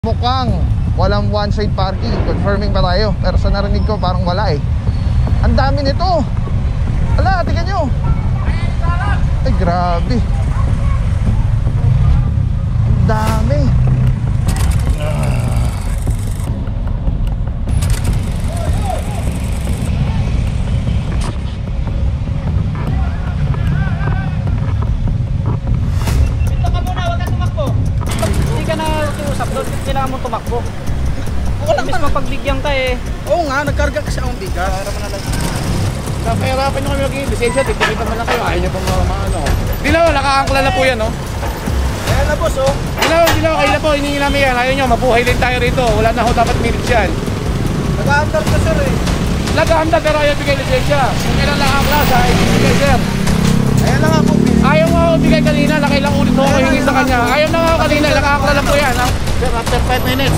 Mukhang walang one side parking. Confirming pa tayo. Pero sa narinig ko parang wala eh. Ang dami nito. Ala, tingnan nyo. Ay, grabe. Ang dami. Kailangan mo tumakbo. Imbis mapagbigyan ka eh. Oo nga, nagkarga kasi akong bigas. Para manalagay. Napahirapan nyo kami maging lisensya, titipita man lang kayo. Ayaw nyo pong maano. Dilaw, nakakangkla na po yan, no? Ayan na boss, oh. Dilaw, kayo na po, hiningi namin yan. Ayaw nyo, mabuhay din tayo rito. Wala na ho dapat minutes yan. Nag-aandar ka sir eh. Nag-aandar pero ayaw bigay lisensya. Kung kailan nakakangkla sa ibigay sir. Ayan na nga po. Ayaw nga ako bigay kanina, nakailang ulit mo ako hingi sa kanya. Ayaw na nga ako kanina, nakakangkla lang po yan, ha? Sir, after 5 minutes,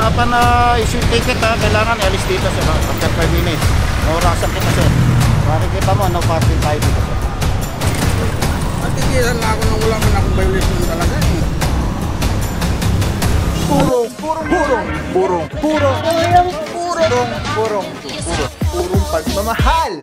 upon issue ticket, kailangan alis dito sir. After 5 minutes. Maurasan kita sir. Makikita mo, no parking tayo dito sir. Natigilan na ako nang wala man akong violation talaga eh. Purong pagmamahal.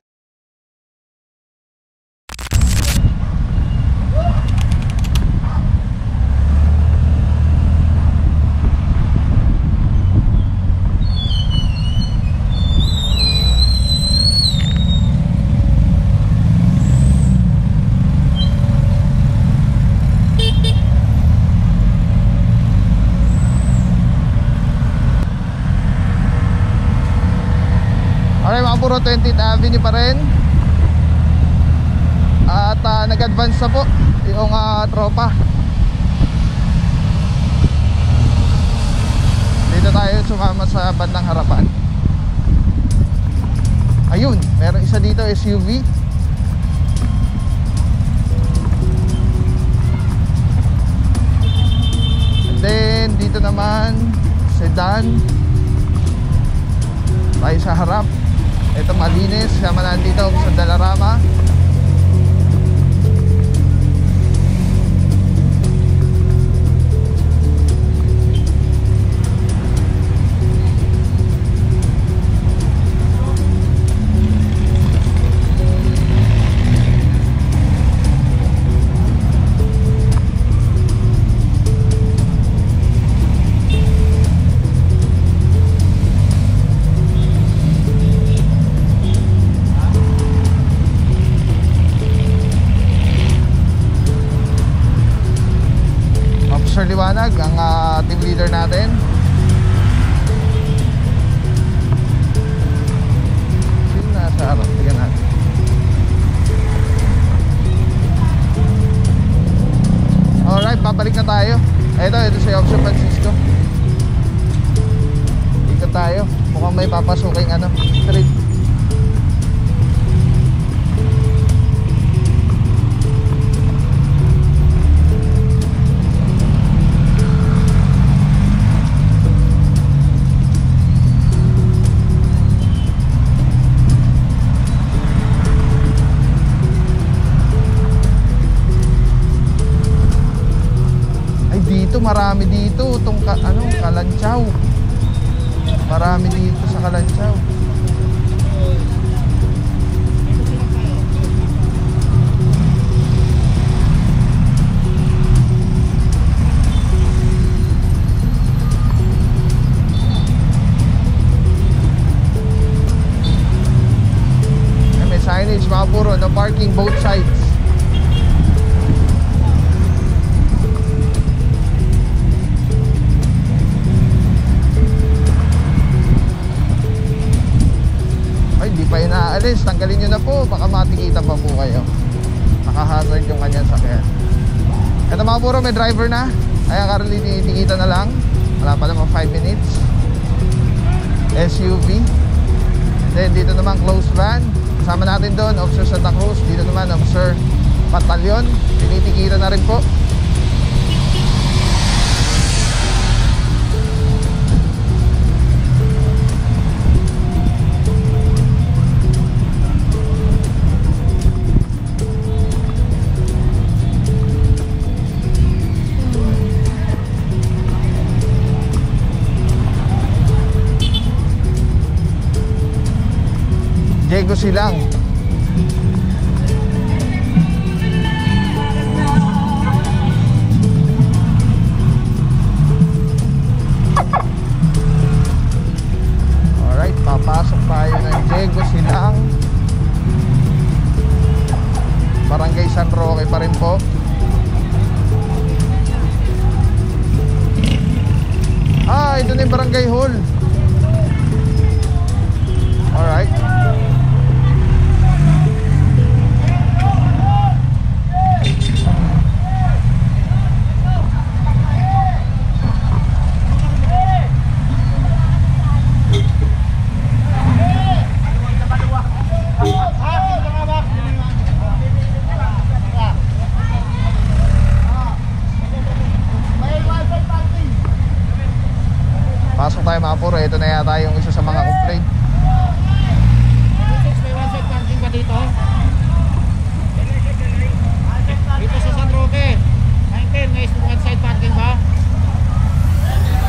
Puro 20th Avenue pa rin. At nag-advance na po yung tropa. Dito tayo sumama sa bandang harapan. Ayun, meron isa dito SUV. And then dito naman sedan. Tayo sa harap. Ito malinis, sama na dito sa Dalarama. Sir Liwanag, ang team leader natin. Sino nasa harap? Tignan natin. Alright, babalik na tayo. Ito si Option Francisco. Ikot tayo. Mukhang may papasuking street. Marami dito itong Kalanchaw. Marami dito sa Kalanchaw. May signage mga puro, no parking both sides. Hindi pa inaalis, tanggalin nyo na po, baka matikita pa po kayo. Nakahazard yung kanyang sakyan. Ito mga puro, may driver na. Kaya currently titikita na lang. Wala pa naman 5 minutes. SUV. Then dito naman closed van. Kasama natin doon, Officer Santa Cruz. Dito naman Officer Batalyon. Tinitikita na rin po. Diego Silang. Alright, papasok tayo ng Diego Silang. Barangay San Roque pa rin po. Ito na yung barangay hall. Alright. Pasok tayo mga puro. Ito na yata yung isa sa mga complaint. May one side parking ba dito? Dito sa San Roque 19, may one side parking ba?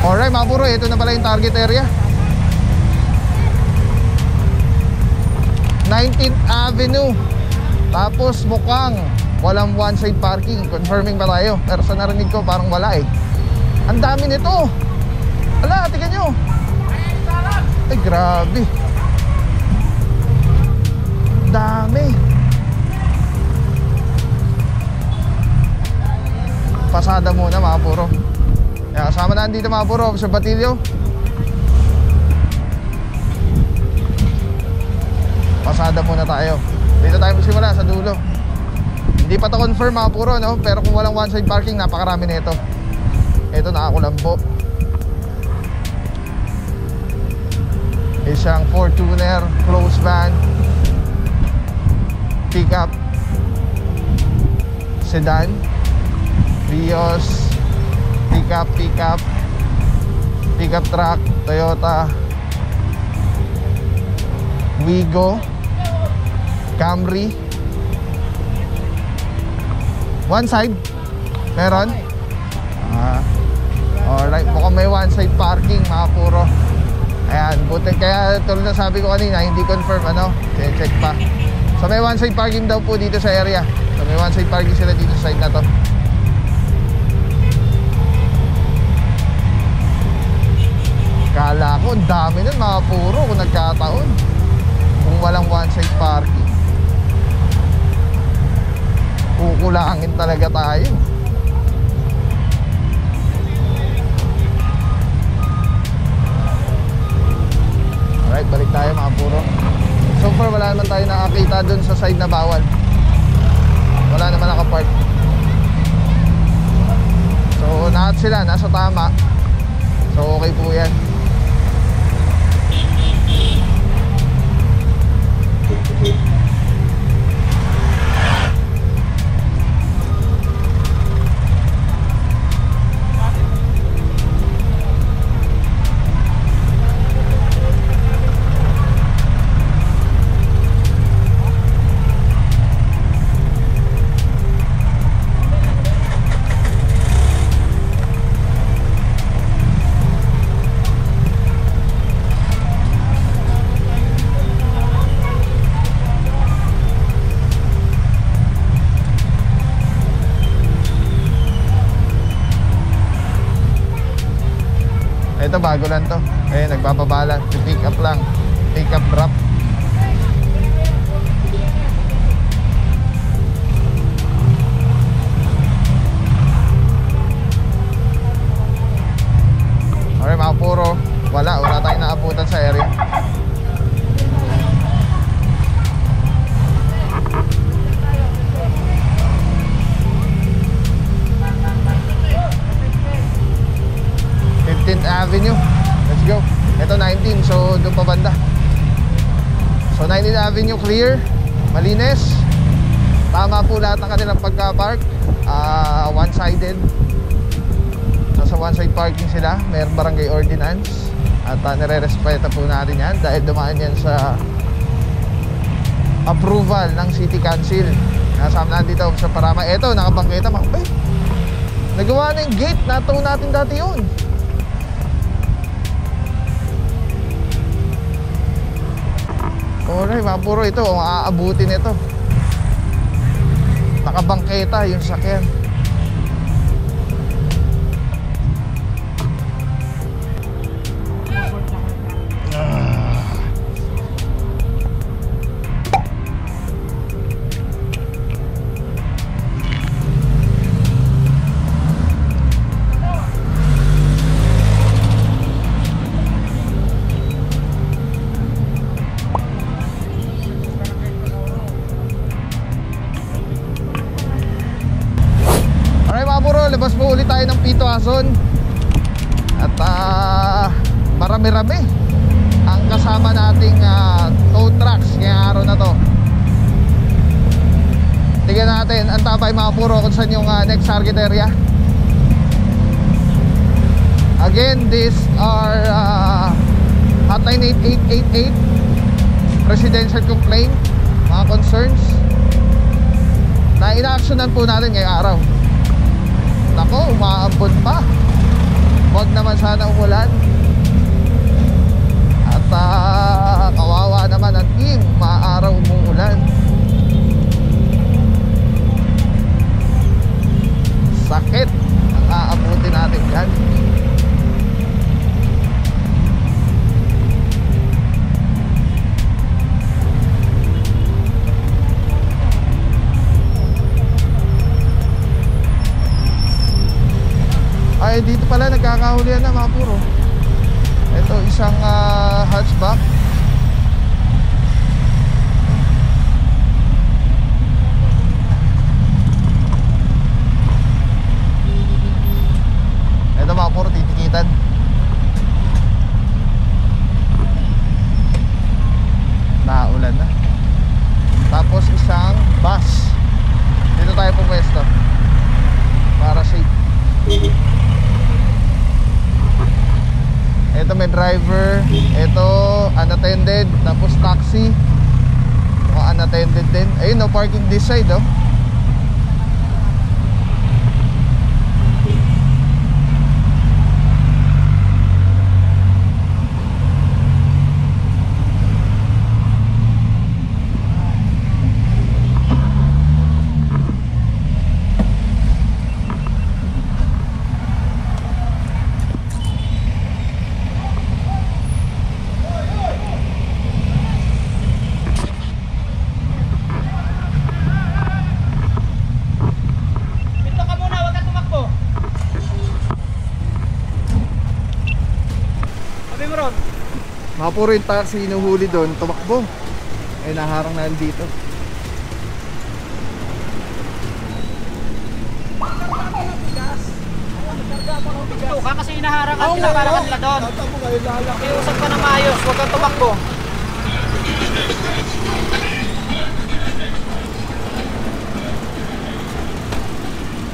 Alright mga puro, ito na pala yung target area. 19th Avenue. Tapos mukhang walang one side parking. Confirming ba tayo? Pero sa narinig ko parang wala eh. Ang dami nito. Ala, tingnan nyo. Ay, grabe. Dami. Pasada muna mga puro. Kaya kasama na dito mga puro sa Batilyo. Pasada muna tayo. Dito tayo magsimula sa dulo. Hindi pa to confirm mga puro, no? Pero kung walang one side parking, napakarami nito. Ito nakakulambo. Isang Fortuner, close van, pickup, sedan, Vios, pickup truck, Toyota, Wigo, Camry. One side? Meron? Alright, mukhang may one side parking mga puro. Ayan, buti, kaya tulad na sabi ko kanina, hindi confirm, ano, check pa. So may one side parking daw po dito sa area. So may one side parking sila dito sa side na to. Kala ko, ang dami nun mga puro kung nagkataon. Kung walang one side parking, kukulangin talaga tayo. Alright, balik tayo mga puro. So far wala naman tayo nakakita dun sa side na bawal. Wala naman nakapark. So lahat sila nasa tama. So okay po yan. Ito bago lang to. Eh, nagpapabala. Pick up lang. Pick up drop. Alright mga puro. Wala tayong naabutan sa area. Avenue. Let's go. Ito 19, so doon pa banda. So 19th Avenue clear, malinis. Tama po lahat ng kanilang pagka-park. One-sided. So sa one-side parking sila, mayroong barangay ordinance. At nire-respeta po natin yan dahil dumaan yan sa approval ng City Council. Nasama natin dito sa Parama. Ito, nakabangketa. Nagawa na yung gate. Nataw natin dati yun. Alright mga puro, ito ang aabutin ito. Nakabangketa yung sakyan. Labas po ulit tayo ng Pito Ason. At marami-rami ang kasama nating tow trucks ngayong araw na to. Tignan natin ang tapay mga puro kung saan yung next target area. Again, these are hotline 8888 presidential complaint, mga concerns na ina-actionan po natin ngayong araw. Nako, umaambon pa. Huwag naman sana umulan. At kawawa naman ang team, maaaraw umuulan. Sakit ang aabutin natin dyan. Ay, dito pala nagkakahulihan na mga puro. Ito isang hatchback. Ito mga puro, titikitan. Naulan na. Tapos isang bus. Dito tayo pumwesto para safe. Ito may driver, ito unattended, tapos taxi, mga unattended din. Ayun no, parking this side oh. Mga puro yung taxi inuhuli doon, tumakbo. Ay naharang na dito. Tuka kasi inaharang at pinaparakan nila doon. Iusap ka na maayos, huwag kang tumakbo.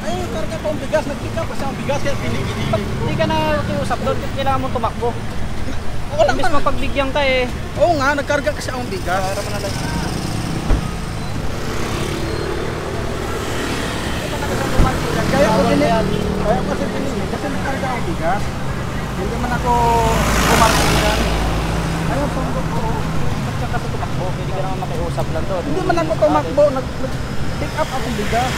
Ay, karga pa ang bigas, nag-pick up kasi ang bigas kaya pinigil. Hindi ka na iusap doon, kailangan mo tumakbo. Ako lang Imbis mapagbigyan ka eh. Oo nga, nagkarga kasi ang bigas. Para mo na lang. Kaya ko kasi pinigil kasi nagkarga ang bigas. Hindi man ako kumarga. Ayun, tumakbo ko. Ba't ka kasi tumakbo? Hindi ka naman makiusap lang doon. Hindi man ako tumakbo, nag-pick up akong bigas.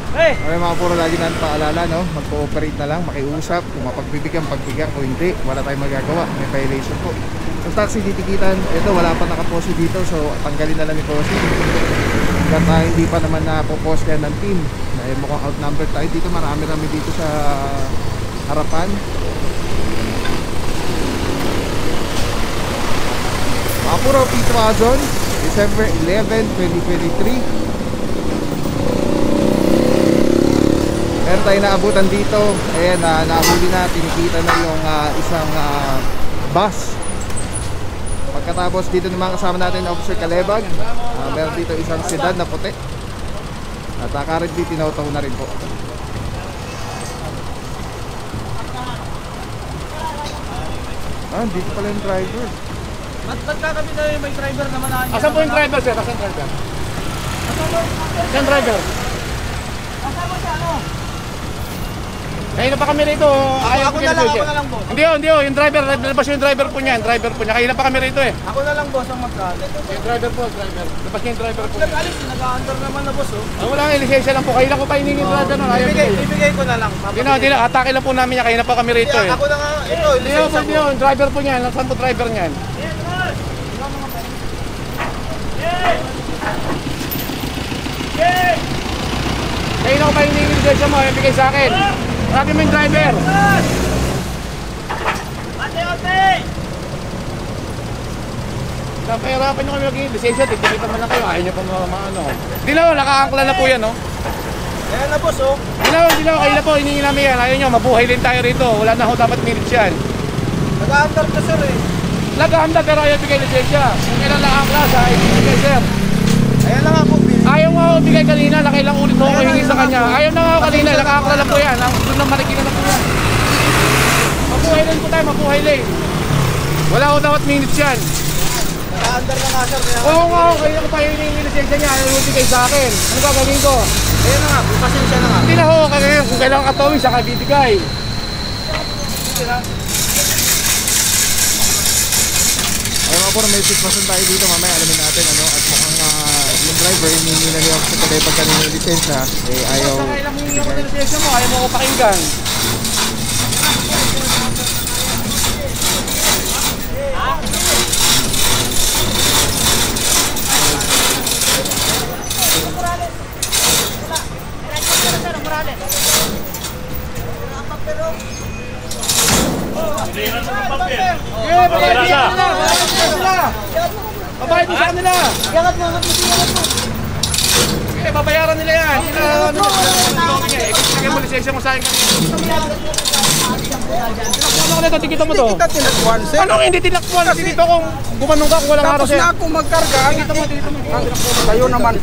Hey! Okay mga puro, lagi natin paalala no, mag-cooperate na lang, makiusap. Kung mapagbibigyan, pagbigyan. Kung hindi, wala tayong magagawa, may violation po. Sa taxi titikitan, ito wala pa nakaposi dito, so tanggalin na lang yung posi. At hindi pa naman napopost yan ng team. Dahil mukhang outnumber tayo dito, marami-rami dito sa harapan. Mga puro, Pito Ason, December 11, 2023. Meron tayo naabutan dito. Ayan, nahuli na, tinikita na yung isang bus. Pagkatapos dito naman kasama natin Officer Kalebag. Meron dito isang sedan na puti. At currently tinaw-taw na rin po. Dito pala yung driver. Ba't kami na may driver naman na? Asan po yung driver, sir? Asan driver? Asan driver? Kasama siya ano? Kanina pa kami rito. Ayaw ako na lang, boss. Hindi yung driver. Labas yung driver po niya. Driver po niya. Kanina pa kami rito eh. Ako na lang, boss, ang magkano. Yung driver po, driver. Labas niya yung driver po. Nag-alis, nag-a-under naman na, boss, oh. Wala nga, lisensya lang po. Kanina ko pa hiningi yung driver nun. Ayaw Ibigay ko na lang. Di na, atake lang po namin niya. Kanina pa kami rito eh. Ako na nga, ito, lisensya ko. Yung driver po niya. Nasaan po driver niyan? Kanina ko pa hiningi yung lisensya mo. Ayaw bigay sa akin. Sabi mo yung driver. Napahirapan nyo kami maging lisensya, tikita man lang kayo, ayaw nyo pa maano. Hindi na, nakaangkla na po yan, no? Ayan na, boss, oh. Hindi na, kayo na po, hiningi namin yan, ayaw nyo, mabuhay din tayo rito, wala na ho dapat minutes yan. Nag-a-under ka, sir, eh. Nag-aanda pero ayaw bigay lisensya, kung kailan nakaangkla sa bigay, sir. Ayan na nga po, Bill. Ayaw nga ako bigay kanina, nakailang ulit mo ako hingi sa kanya. Ayaw na nga ako kanina, nakaangkla na po yan, doon na marikina na po yan. Mabuhay din po tayo, mabuhay din. Wala ho dapat minutes yan. Nag-a-under na nga, sir. Oo nga, kayo ko pa hiningi lisensya niya, ayaw mo bigay sa akin. Ano gagawin ko? Ayan na nga, pasensya na nga. Hindi na ho, kaya kung kailangan katawin siya kabibigay. Ayun nga po, may sitwasyon tayo dito. Mamaya alamin natin ano. At mukhang yung driver, hiningi na niya sa tagay pag kanina yung lisensya. Eh ayaw. Basta kailang hiningi ako ng lisensya mo, ayaw mo ko pakinggan. Babayad mo sa kanila! Okay, babayaran nila yan! Ikot mo lisensya mo sa akin kanina. Tinakbuhan ako nito, tikita mo to. Hindi kita tinakbuhan, sir. Anong hindi tinakbuhan? Kasi dito kung gumanong ka kung walang araw Tapos sir. na ako magkarga. Tikita mo. Kayo naman.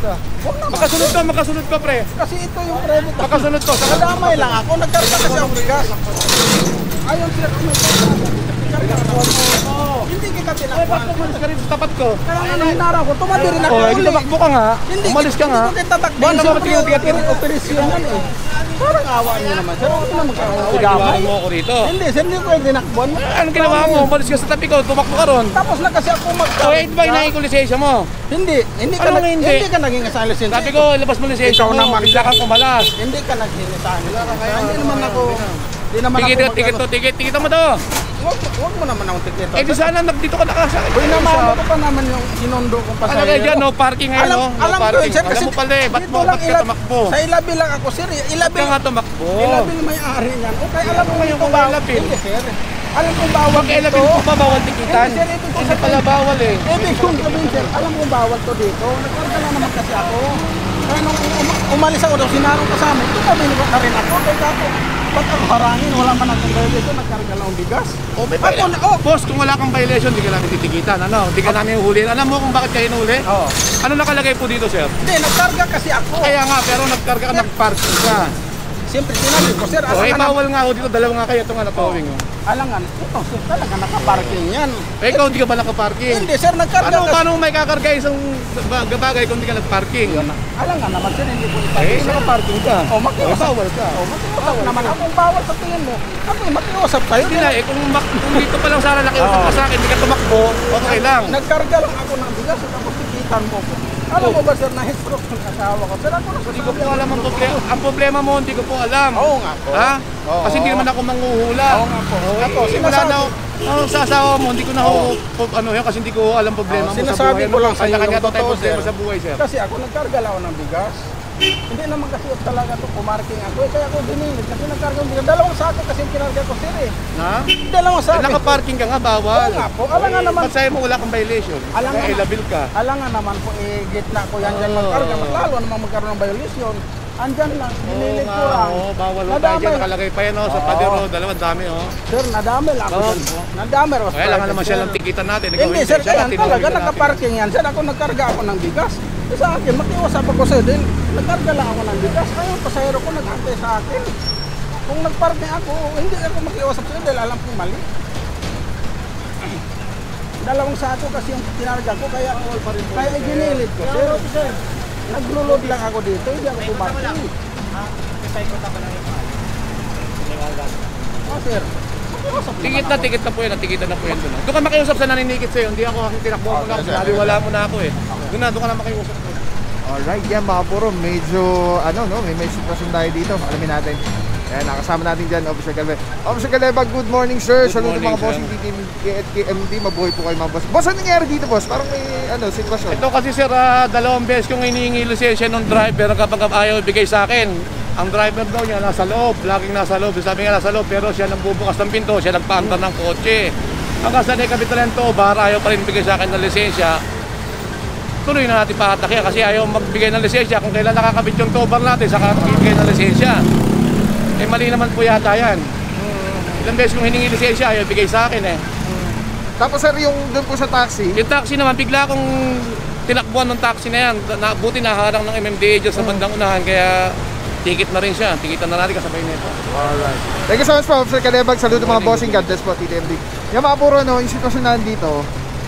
Makasunod ka pre. Kasi ito yung credit. Makasunod ko. Nadamay lang ako. Nagkarga kasi ako bigas. Ayaw sila kung nagkarga ako. Hindi kita Ay, tinakbuhan. bakit umalis ka rin sa tapat ko? Kaya nga hinara ko. Tumati rin ako Oh, uli. tumakbo ka nga. Umalis ka nga. Hindi kita takbuhan. Hindi naman tingnan-tingnan. Operasyon yan eh. Parang awa niyo naman. Sir, huwag na Ginawa magkakamay. mo ako rito. Hindi, sir, hindi ko yung tinakbuhan. Anong ginawa mo? Umalis ka sa tabi ko, tumakbo ka ron. Tapos na kasi ako So, magkarga. 8 ba hinahin ko lisensya mo? Hindi ka Anong hindi? hindi ka naging kasali lisensya. Sabi ko, ilabas mo lisensya Ikaw mo, naman. bigla kang kumalas. Hindi ka naging sa akin. Hindi naman ako. Hindi naman Tikit, ako. tikit to, tikit mo to. Huwag mo naman akong tikito. Eh di sana dito ka nakasakit. Uy, naman ko pa naman yung sinundo kong Ano pasahero. kayo dyan, no parking ngayon, no? No Alam ko parking. yun, sir, kasi Alam mo pala eh, ba't dito lang ka tumakbo? Sa ilabi lang ako, sir. Ba't Ilabi. ka nga tumakbo? Ilabi may-ari niyan. Okay, alam mo ngayon ito kung bawal. ilabi. Hindi, sir. Alam kong bawal Huwag kailapin dito. ko pa, bawal tikitan. Hindi, sir, ibig ko Hindi sabihin- pala bawal eh. Ibig kong sabihin, sir, alam kong bawal to dito. Nagkarga lang naman kasi ako. Kaya nung umalis ako daw, sinarong ka sa amin. Ikabi na rin ako. Kaya ako, ba't ako harangin? Wala man akong gawin dito. Nagkarga lang ang bigas. Boss, kung wala kang violation, di ka namin titikitan. Ano? Di ka namin huhulihin. Alam mo kung bakit kayo hinuli? Oo. Ano nakalagay po dito, sir? Hindi, nagkarga kasi ako. Kaya nga, pero nagkarga ka, nag-parking ka. Siyempre, sinabi ko, sir, O, eh, bawal nga ako dito. Dalawa nga kayo. Ito nga napawing. alangan. Ito, sir, talaga nakaparking yan. Eh, ikaw hindi ka ba nakaparking? Hindi, sir, nagkarga kasi. Paano mo may kakarga isang bagay kung hindi ka nagparking? Alangan naman, sir, hindi ko Eh, iparking. nakaparking ka. O, makiusap. Bawal ka. O, makiusap naman. Akong bawal sa tingin mo. Ako, makiusap kayo. Hindi na, eh, kung dito pa lang sana nakiusap ka sa akin, hindi ka tumakbo, okay lang. Nagkarga lang ako ng bigas, tapos tikitan mo ko. Alam mo ba, sir, na-stroke ng asawa ko? Sir, ako Hindi ko po alam ang problema. Ang problema mo, hindi ko po alam. Oo nga po. Ha? Oo. Kasi hindi naman ako manghuhula. Oo nga po. Ako, Wala sinasabi. na ako sa asawa mo, hindi ko na ako, ano yun, kasi hindi ko alam problema mo sa Sinasabi buhay. ko lang sa iyo Kanya-kanya yung to tayo totoo, problema sir. sa buhay, sir. Kasi ako nagkarga lang ako ng bigas. Hindi naman kasi talaga to pumarking ako. Kaya ako dinilit kasi nagkarga ng bigas. Dalawang sako kasi yung kinarga ko, sir eh. Ha? Dalawang Eh, sako. nakaparking ka nga, bawal. Oo nga po. Alam nga naman. Ba't sa'yo mo wala kang violation? Alam nga Kaya na- ilabil ka. Alangan naman po, gitna ko yan dyan magkarga. Mas lalo naman magkaroon ng violation. Andyan lang, dinilit ko lang. Oo, bawal mo tayo Nadamay dyan, lang. nakalagay pa yan, oh, sa Oo. padero, dalawang dami, oh. Sir, nadamay lang ako Oo. dyan po. Nadamay. was Kaya lang private, naman siya sir. lang tikitan natin. Ikaw Hindi, hindi, sir, siya kaya lang tinuloy talaga natin. nakaparking yan. Sir, ako nagkarga ako ng bigas. Sa akin, makiusap ako sir. Dahil nagkarga lang ako ng bigas. Ngayon, pasahero ko nag-antay sa akin. Kung nagparking ako, hindi ako makiusap sa'yo dahil alam kong mali. Dalawang sako kasi yung tinarga ko, kaya ginilit ko. Sir, naglulod lang ako dito, hindi ako pumarking. Oh, sir. Tikit na po yan, natikitan na po yan doon. Doon ka makiusap sa naninigit sa'yo, hindi ako aking tinakbo mo na ako, naliwala mo na ako eh. Doon ka na makiusap po. Alright, yan mga puro, medyo may sitwasyon tayo dito. Alamin natin. Ayan, nakasama natin dyan, Officer Calve. Officer Calve, good morning sir. Saludo mga bossing KMD, mabuhay po kayo mga boss. Boss, ano nangyari dito boss? Parang may sitwasyon. Ito kasi sir, 2 beses kong hinihingi lisensya ng driver kapag ayaw ibigay sa akin. Ang driver daw niya nasa loob, laging nasa loob. Sabi nga nasa loob, pero siya nang bubukas ng pinto, siya nagpaantar ng kotse. Hanggang sa nakabitalan to, bahara ayaw pa rin bigay sa akin ng lisensya. Tuloy na natin pahatakya kasi ayaw magbigay ng lisensya. Kung kailan nakakabit yung tobar natin, saka magbigay ng lisensya. Eh mali naman po yata yan. Ilang beses kong hiningi lisensya, ayaw bigay sa akin eh. Tapos sir, yung doon po sa taxi, Yung taxi naman, bigla akong tinakbuhan ng taxi na yan. Buti naharang ng MMDA dyan sa bandang unahan, kaya ticket na rin siya. Tikitan na natin kasabay nito. alright. Thank you so much po, Officer Calebag. Saludo mga bossing, God bless po, TTMD. Yung mga puro, yung sitwasyon na dito,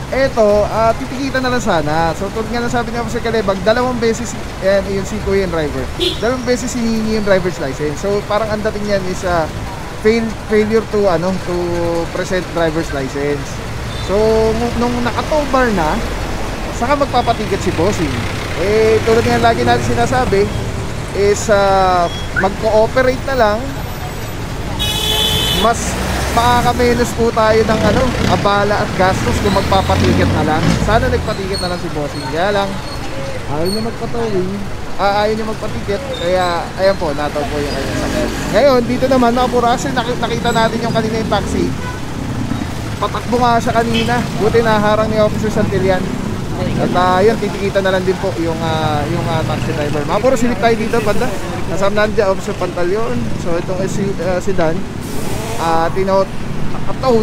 eto, titikitan na lang sana. So tulad nga na sabi ni Officer Calebag, 2 beses yung si Kuya yung driver. 2 beses hinihingi yung driver's license. So parang ang dating yan is failure to present driver's license. So nung nakatobar na, saka magpapatiket si bossing. Eh tulad nga lagi natin sinasabi is mag-cooperate na lang, mas makakamenos po tayo ng abala at gastos kung magpapatiket na lang. Sana nagpatiket na lang si bossing. Kaya lang ayaw niya magpatawing, ayaw niya magpatiket. Kaya ayan po, nataw po yung kanyang sakit. Ngayon dito naman mga puro, actually nakita natin yung kanina yung taxi. Patakbo nga siya kanina, buti naharang ni Officer Santillan. At yun, titikitan na lang din po yung taxi driver. Mga puro, silip tayo dito banda. Kasama natin dyan Officer Pantaleon. So itong sedan, tinaw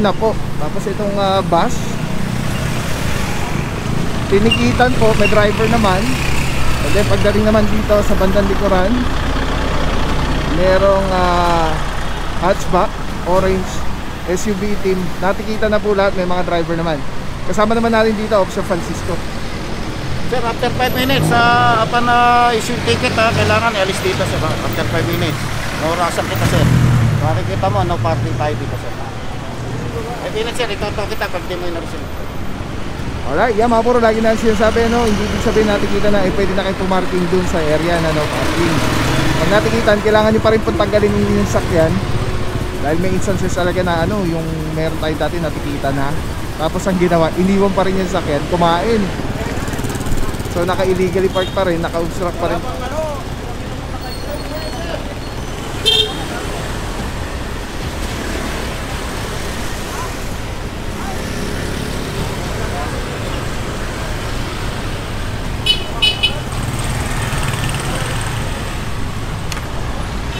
na po. Tapos itong bus, tinikitan po, may driver naman. And then pagdating naman dito sa bandang likuran, merong hatchback, orange, SUV team. Natikitan na po lahat, may mga driver naman. Kasama naman natin dito, Officer Francisco. Sir, after 5 minutes, upon issue ticket, kailangan i-alis dito sir. After 5 minutes. Orasan kita sir. Makikita mo, no parking tayo dito sir. 5 minutes sir, itoto kita pag di mo inarusin. Alright, yan mga puro, lagi na sinasabi, hindi ibig sabihin natin kita na pwede na kayo pumarking dun sa area na no parking. Pag natikitan, kailangan nyo pa rin pong tanggalin yung sakyan. Dahil may instances talaga na yung meron tayo dati natikita na. Tapos ang ginawa, iniwan pa rin yung sakyan, kumain. So naka-illegally park pa rin, naka-obstruct pa rin.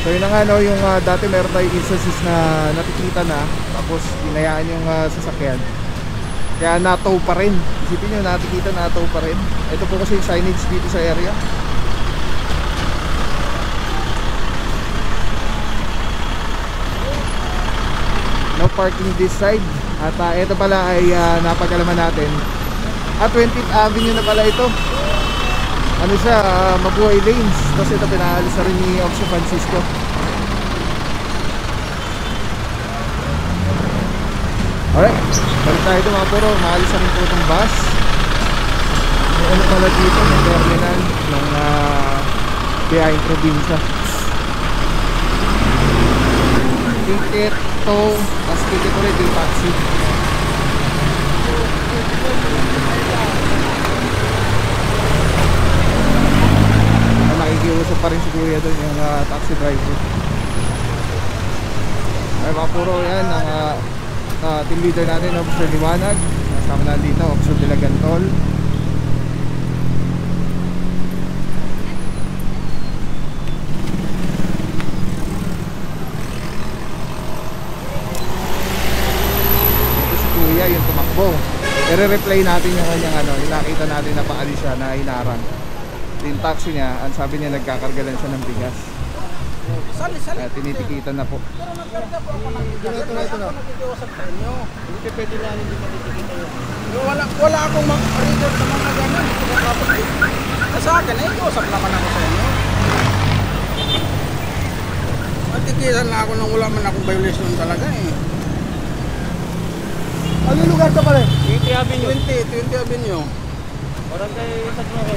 So yun na nga yung dati meron tayong instances na nakikita na, tapos hinayaan yung sasakyan. Kaya natow pa rin. Isipin nyo, nakikita natow pa rin. Ito po kasi yung signage dito sa area. No parking this side. At ito pala ay napag-alaman natin. At 20th Avenue na pala ito. Ano siya, Mabuhay Lanes. Tapos ito pinaalis na rin ni Officer Francisco. Alright, balik tayo ito mga puro. Maalis na rin po itong bus. May ano pala dito, may terminal ng Biyahing Probinsya. Ticket to, tapos ticket ulit yung taxi. Nakikiusap pa rin si Kuya doon yung taxi driver. Ay mga puro yan ang team leader natin, Officer Liwanag. Kasama na dito, Officer Dilagantol. Ito si Kuya yung tumakbo. I-replay natin yung kanyang yung nakita natin na paalis siya na hinarang. Yung taxi niya, ang sabi niya nagkakarga lang siya ng bigas. Kaya tinitikitan na po. Pero nagkarga po ako ng bigas. Ito na. Nakikiusap sa inyo. Hindi pwede na hindi matitikita yun. Wala akong reader sa mga ganun. Sa akin, nakikiusap naman ako sa inyo. Natikisan na ako nang wala man akong violation talaga eh. Ano lugar to pala? 20 Avenue. 20 Avenue. Barangay Tagnoy.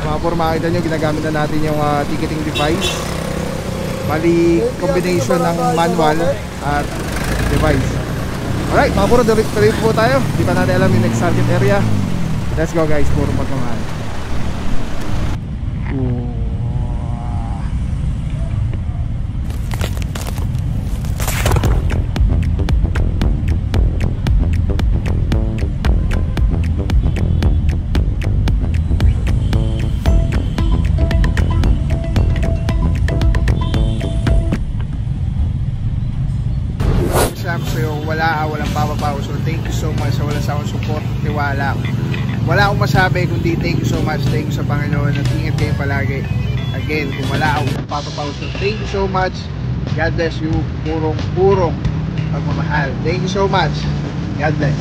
Mga por, makita nyo, ginagamit na natin yung ticketing device. Bali, combination ng manual at device. Alright, mga puro, tuloy po tayo. Di pa natin alam yung next target area. Let's go guys, puro pagmamahal. So walang papapaw. So thank you so much sa walang sawang support, tiwala. Wala akong masabi kundi thank you so much. Thank you sa Panginoon at ingat kayo palagi. Again, kung wala akong papapaw. So thank you so much. God bless you. Purong pagmamahal. Thank you so much. God bless.